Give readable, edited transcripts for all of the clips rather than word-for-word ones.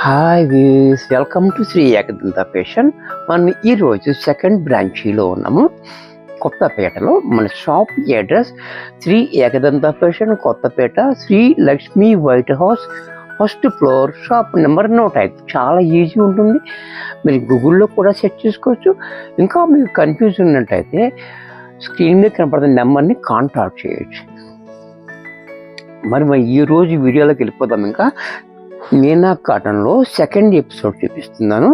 Hi views, welcome to Shri Ekadanta fashion. మనం ఈరోజు second బ్రాంచీలో ఉన్నాము, కొత్తపేటలో. మన shop address Shri Ekadanta fashion, Kothapeta, Shri Lakshmi white house, first floor, shop number 105. చాలా ఈజీ ఉంటుంది, మీరు గూగుల్లో కూడా సెర్చ్ చేసుకోవచ్చు. ఇంకా మీకు కన్ఫ్యూజ్ ఉన్నట్టయితే స్క్రీన్ మీద కనపడుతున్న నెంబర్ని కాంటాక్ట్ చేయొచ్చు. మరి ఈరోజు వీడియోలోకి వెళ్ళిపోతాం. ఇంకా మీనా కాటన్లో సెకండ్ ఎపిసోడ్ చూపిస్తున్నాను.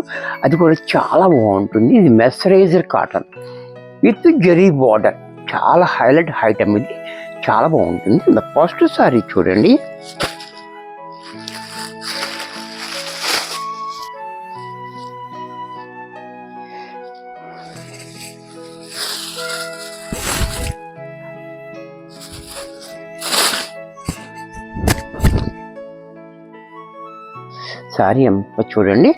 అది కూడా చాలా బాగుంటుంది. ఇది మెస్సరైజర్ కాటన్ విత్ జరీ బార్డర్, చాలా హైలైట్ ఐటమ్. ఇది చాలా బాగుంటుంది. ఫస్ట్ సారీ చూడండి. సారీ అంతా చూడండి.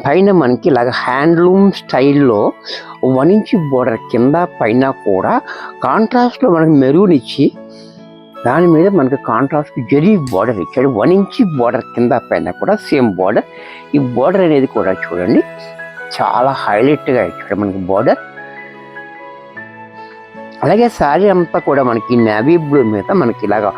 పైన మనకి ఇలాగ హ్యాండ్లూమ్ స్టైల్లో 1 ఇంచ్ బోర్డర్, కింద పైన కూడా కాంట్రాస్ట్లో మనకి మెరూన్ ఇచ్చి దాని మీద మనకి కాంట్రాస్ట్ జరీ బార్డర్ ఇచ్చాడు. 1 ఇంచ్ బార్డర్, కింద పైన కూడా సేమ్ బార్డర్. ఈ బార్డర్ అనేది కూడా చూడండి చాలా హైలైట్గా ఇచ్చాడు మనకి బార్డర్. అలాగే శారీ అంతా కూడా మనకి నేవీ బ్లూ మీద మనకి ఇలాగా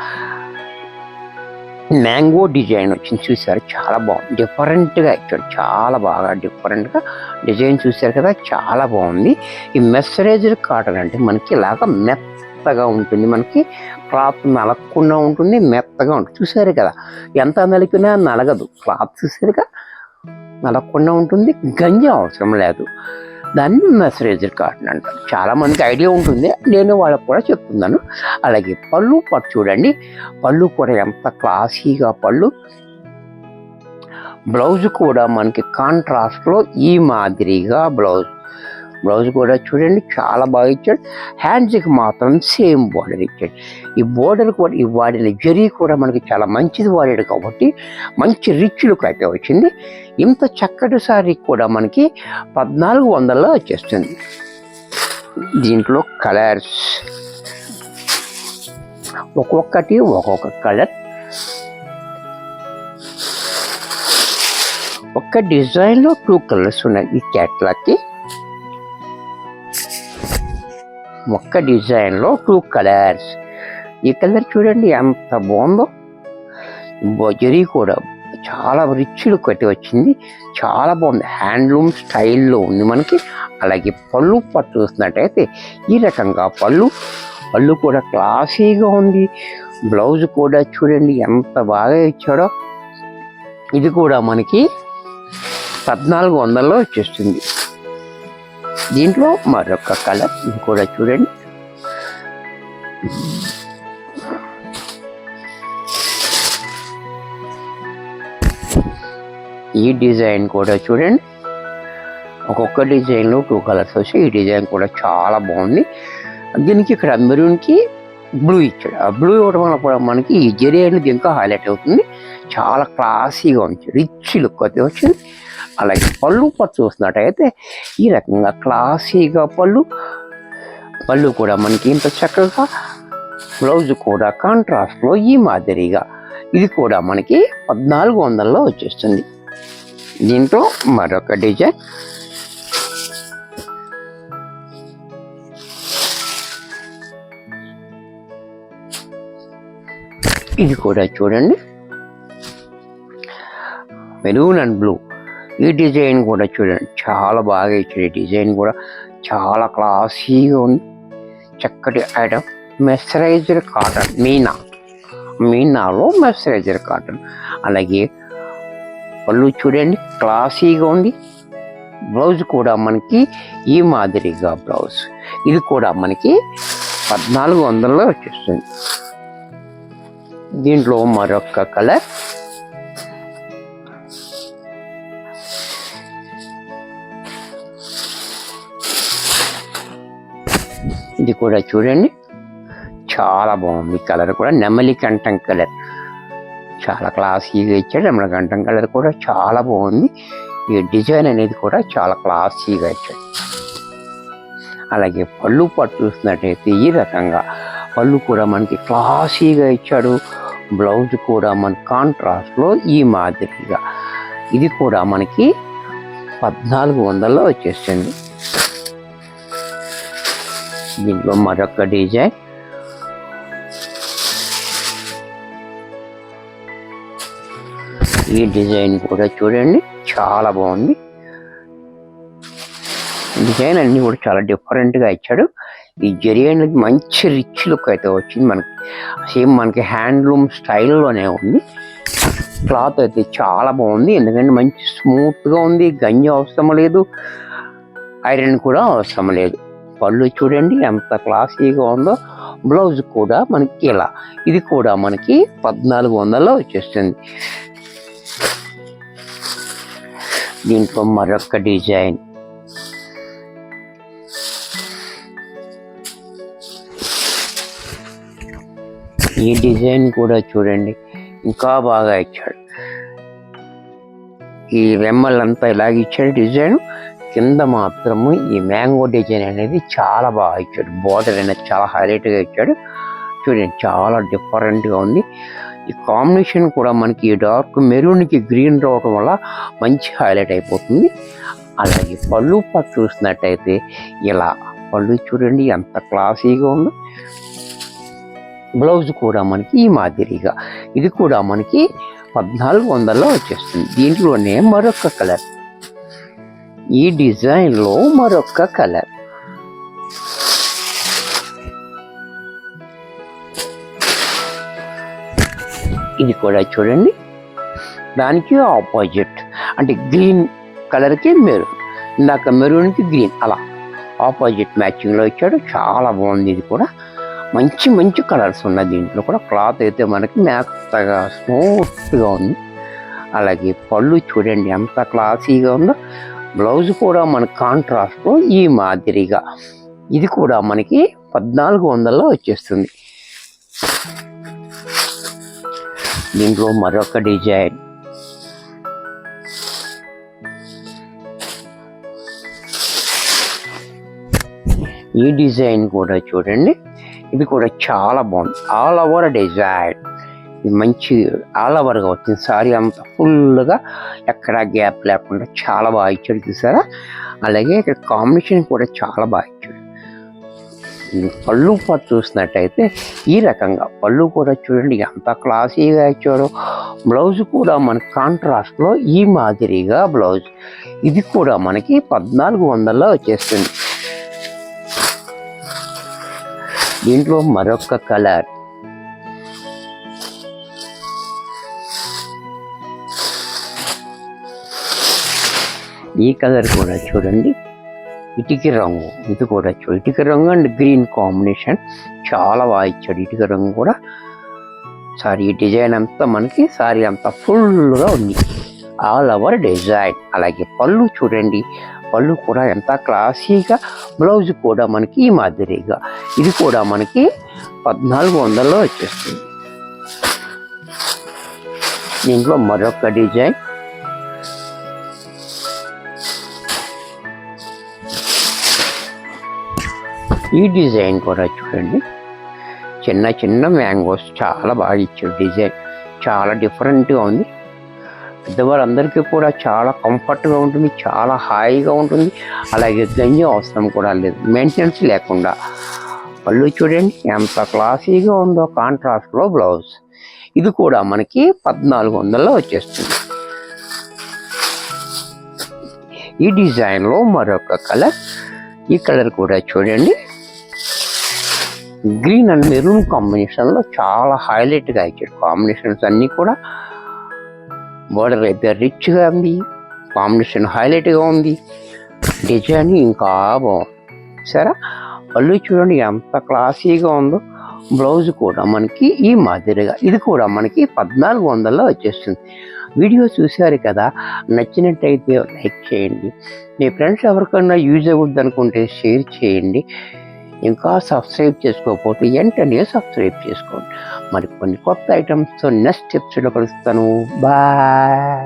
మ్యాంగో డిజైన్ వచ్చింది, చూసారు? చాలా బాగుంది, డిఫరెంట్గా ఇచ్చాడు. చాలా బాగా డిఫరెంట్గా డిజైన్ చూసారు కదా, చాలా బాగుంది. ఈ మెస్సరైజ్డ్ కాటన్ అంటే మనకి ఇలాగ మెత్తగా ఉంటుంది, మనకి క్లాత్ నలగకుండా ఉంటుంది, మెత్తగా ఉంటుంది. చూసారు కదా, ఎంత నలిపినా నలగదు. క్లాత్ చూసారుగా, నలగకుండా ఉంటుంది, గంజి అవసరం లేదు. దాన్ని మెస్సరైజ్డ్ కాటన్ అంటారు. చాలా మందికి ఐడియా ఉంటుంది, నేను వాళ్ళకు కూడా చెప్తున్నాను. అలాగే పళ్ళు పట్టు చూడండి. పళ్ళు కూడా ఎంత క్లాసీగా పళ్ళు. బ్లౌజ్ కూడా మనకి కాంట్రాస్ట్లో ఈ మాదిరిగా బ్లౌజ్ కూడా చూడండి చాలా బాగా ఇచ్చాడు. హ్యాండ్స్కి మాత్రం సేమ్ బోర్డర్ ఇచ్చాడు. ఈ బోర్డర్ కూడా, ఈ వాడిన జరీ కూడా మనకి చాలా మంచిది వాడాడు కాబట్టి మంచి రిచ్ లుక్ అయితే వచ్చింది. ఇంత చక్కటి సారీ కూడా మనకి 1400లో వచ్చేస్తుంది. దీంట్లో కలర్స్ ఒక్కొక్కటి ఒక్కొక్క కలర్. ఒక్క డిజైన్లో 2 కలర్స్ ఉన్నాయి. ఈ క్యాట్లాగ్కి ఒక్క డిజైన్లో 2 కలర్స్. ఈ కలర్ చూడండి ఎంత బాగుందో. జరీ కూడా చాలా రిచ్ లుక్ అయితే వచ్చింది, చాలా బాగుంది. హ్యాండ్లూమ్ స్టైల్లో ఉంది మనకి. అలాగే పళ్ళు పట్టు చూసినట్టయితే ఈ రకంగా పళ్ళు కూడా క్లాసీగా ఉంది. బ్లౌజ్ కూడా చూడండి ఎంత బాగా ఇచ్చాడో. ఇది కూడా మనకి 1400లో వచ్చేస్తుంది. దీంట్లో మరొక కలర్, ఇది కూడా చూడండి. ఈ డిజైన్ కూడా చూడండి, ఒక్కొక్క డిజైన్లో 2 కలర్స్ వచ్చి ఈ డిజైన్ కూడా చాలా బాగుంది. దీనికి ఇక్కడ మెరూన్కి బ్లూ ఇచ్చాడు. ఆ బ్లూ ఇవ్వడం వల్ల కూడా మనకి ఈ జరీ అనేది ఇంకా హైలైట్ అవుతుంది. చాలా క్లాసీగా ఉంది, రిచ్ లుక్ అయితే వచ్చింది. అలాగే పళ్ళు పట్టు చూసినట్టయితే ఈ రకంగా క్లాసీగా పళ్ళు కూడా మనకి ఇంత చక్కగా, బ్లౌజ్ కూడా కాంట్రాస్ట్లో ఈ మాదిరిగా. ఇది కూడా మనకి 1400లో వచ్చేస్తుంది. దీంట్లో మరొక డిజైన్. ఇది కూడా చూడండి, మెరూన్ అండ్ బ్లూ. ఈ డిజైన్ కూడా చూడండి చాలా బాగా ఇచ్చాడు. డిజైన్ కూడా చాలా క్లాసీగా ఉంది, చక్కటి ఐటమ్. మెస్సరైజ్డ్ కాటన్, మీనాలో మెస్సరైజ్డ్ కాటన్. అలాగే పళ్ళు చూడండి క్లాసీగా ఉంది. బ్లౌజ్ కూడా మనకి ఈ మాదిరిగా బ్లౌజ్. ఇది కూడా మనకి 1400లో వచ్చేస్తుంది. దీంట్లో మరొక కలర్. ఇది కూడా చూడండి చాలా బాగుంది. కలర్ కూడా నెమలి కంఠం కలర్, చాలా క్లాసీగా ఇచ్చాడు. నెమలి కంఠం కలర్ కూడా చాలా బాగుంది. ఈ డిజైన్ అనేది కూడా చాలా క్లాసీగా ఇచ్చాడు. అలాగే పళ్ళు పట్టు చూసినట్టయితే ఈ రకంగా పళ్ళు కూడా మనకి క్లాసీగా ఇచ్చాడు. బ్లౌజ్ కూడా మన కాంట్రాస్ట్లో ఈ మాదిరిగా ఇది కూడా మనకి 1400లో వచ్చేస్తుంది. దీంట్లో మరొక డిజైన్, ఈ డిజైన్ కూడా చూడండి చాలా బాగుంది. డిజైన్ అన్ని కూడా చాలా డిఫరెంట్గా ఇచ్చాడు. ఈ జరీ అనేది మంచి రిచ్ లుక్ అయితే వచ్చింది మనకి, సేమ్ మనకి హ్యాండ్లూమ్ స్టైల్లోనే ఉంది. క్లాత్ అయితే చాలా బాగుంది, ఎందుకంటే మంచి స్మూత్గా ఉంది. గంజి అవసరం లేదు, ఐరన్ కూడా అవసరం లేదు. పళ్ళు చూడండి ఎంత క్లాసీగా ఉందో. బ్లౌజ్ కూడా మనకి ఇలా, ఇది కూడా మనకి 1400లో వచ్చేస్తుంది. దీంట్లో మరొక డిజైన్, ఈ డిజైన్ కూడా చూడండి ఇంకా బాగా ఇచ్చాడు. ఈ రెమ్మలంతా ఇలాగ ఇచ్చాడు డిజైన్, కింద మాత్రము ఈ మ్యాంగో డిజైన్ అనేది చాలా బాగా ఇచ్చాడు. బోర్డర్ అనేది చాలా హైలైట్గా ఇచ్చాడు. చూడండి చాలా డిఫరెంట్గా ఉంది. ఈ కాంబినేషన్ కూడా మనకి డార్క్ మెరూన్కి గ్రీన్ రావడం వల్ల మంచి హైలైట్ అయిపోతుంది. అలాగే పళ్ళు పట్టు చూసినట్టయితే ఇలా పళ్ళు చూడండి ఎంత క్లాసీగా ఉందో. బ్లౌజ్ కూడా మనకి ఈ మాదిరిగా, ఇది కూడా మనకి 1400లో వచ్చేస్తుంది. దీంట్లోనే మరొక కలర్, ఈ డిజైన్లో మరొక కలర్, ఇది కూడా చూడండి దానికి ఆపోజిట్, అంటే గ్రీన్ కలర్కి మెరూన్, ఇందాక మెరూన్కి గ్రీన్, అలా ఆపోజిట్ మ్యాచింగ్లో ఇచ్చాడు. చాలా బాగుంది. ఇది కూడా మంచి మంచి కలర్స్ ఉన్నాయి దీంట్లో కూడా. క్లాత్ అయితే మనకి మెత్తగా స్మూత్గా ఉంది. అలాగే పళ్ళు చూడండి ఎంత క్లాసీగా ఉందో. బ్లౌజ్ కూడా మనకి కాంట్రాస్ట్లో ఈ మాదిరిగా, ఇది కూడా మనకి 1400లో వచ్చేస్తుంది. దీంట్లో మరొక డిజైన్, ఈ డిజైన్ కూడా చూడండి, ఇది కూడా చాలా బాగుంది. ఆల్ ఓవర్ డిజైన్, ఇది మంచి ఆల్ ఓవర్గా వచ్చింది. సారీ అంత ఫుల్గా ఎక్కడా గ్యాప్ లేకుండా చాలా బాగా ఇచ్చాడు చూసారా. అలాగే ఇక్కడ కాంబినేషన్ కూడా చాలా బాగా ఇచ్చాడు. పళ్ళు పట్టు చూసినట్టయితే ఈ రకంగా పళ్ళు కూడా చూడండి ఎంత క్లాసీగా ఇచ్చాడో. బ్లౌజ్ కూడా మనకి కాంట్రాస్ట్లో ఈ మాదిరిగా బ్లౌజ్, ఇది కూడా మనకి 1400లో వచ్చేస్తుంది. దీంట్లో మరొక కలర్, ఈ కలర్ కూడా చూడండి ఇటుక రంగు, ఇది కూడా ఇటుక రంగు అండ్ గ్రీన్ కాంబినేషన్ చాలా బాగా ఇచ్చాడు. ఇటుక రంగు కూడా సారీ ఈ డిజైన్ అంతా మనకి సారీ అంతా ఫుల్గా ఉంది, ఆల్ ఓవర్ డిజైన్. అలాగే పళ్ళు చూడండి, పళ్ళు కూడా ఎంత క్లాసీగా, బ్లౌజ్ కూడా మనకి ఈ మాదిరిగా, ఇది కూడా మనకి 1400లో వచ్చేస్తుంది. దీంట్లో మరొక డిజైన్, ఈ డిజైన్ కూడా చూడండి చిన్న చిన్న మ్యాంగోస్ చాలా బాగా ఇచ్చాడు. డిజైన్ చాలా డిఫరెంట్గా ఉంది. పెద్దవాళ్ళందరికీ కూడా చాలా కంఫర్ట్గా ఉంటుంది, చాలా హాయిగా ఉంటుంది. అలాగే గంజి అవసరం కూడా లేదు, మెయింటెనెన్స్ లేకుండా. పళ్ళు చూడండి ఎంత క్లాసీగా ఉందో, కాంట్రాస్ట్లో బ్లౌజ్, ఇది కూడా మనకి 1400లో వచ్చేస్తుంది. ఈ డిజైన్లో మరొక కలర్, ఈ కలర్ కూడా చూడండి గ్రీన్ అండ్ మెరూన్ కాంబినేషన్లో చాలా హైలైట్గా ఇచ్చాడు. కాంబినేషన్స్ అన్నీ కూడా, బోర్డర్ అయితే రిచ్గా ఉంది, కాంబినేషన్ హైలైట్గా ఉంది, డిజైన్ ఇంకా బాగుంది సరే. పళ్ళు చూడండి ఎంత క్లాసీగా ఉందో. బ్లౌజ్ కూడా మనకి ఈ మాదిరిగా, ఇది కూడా మనకి 1400లో వచ్చేస్తుంది. వీడియో చూశారు కదా, నచ్చినట్టయితే లైక్ చేయండి. మీ ఫ్రెండ్స్ ఎవరికైనా యూజ్ అవుద్ది అనుకుంటే షేర్ చేయండి. ఇంకా సబ్స్క్రైబ్ చేసుకోకపోతే వెంటనే సబ్స్క్రైబ్ చేసుకోండి. మరి కొన్ని కొత్త ఐటమ్స్తో నెక్స్ట్ ఎపిసోడ్లో కలుస్తాను. బాయ్.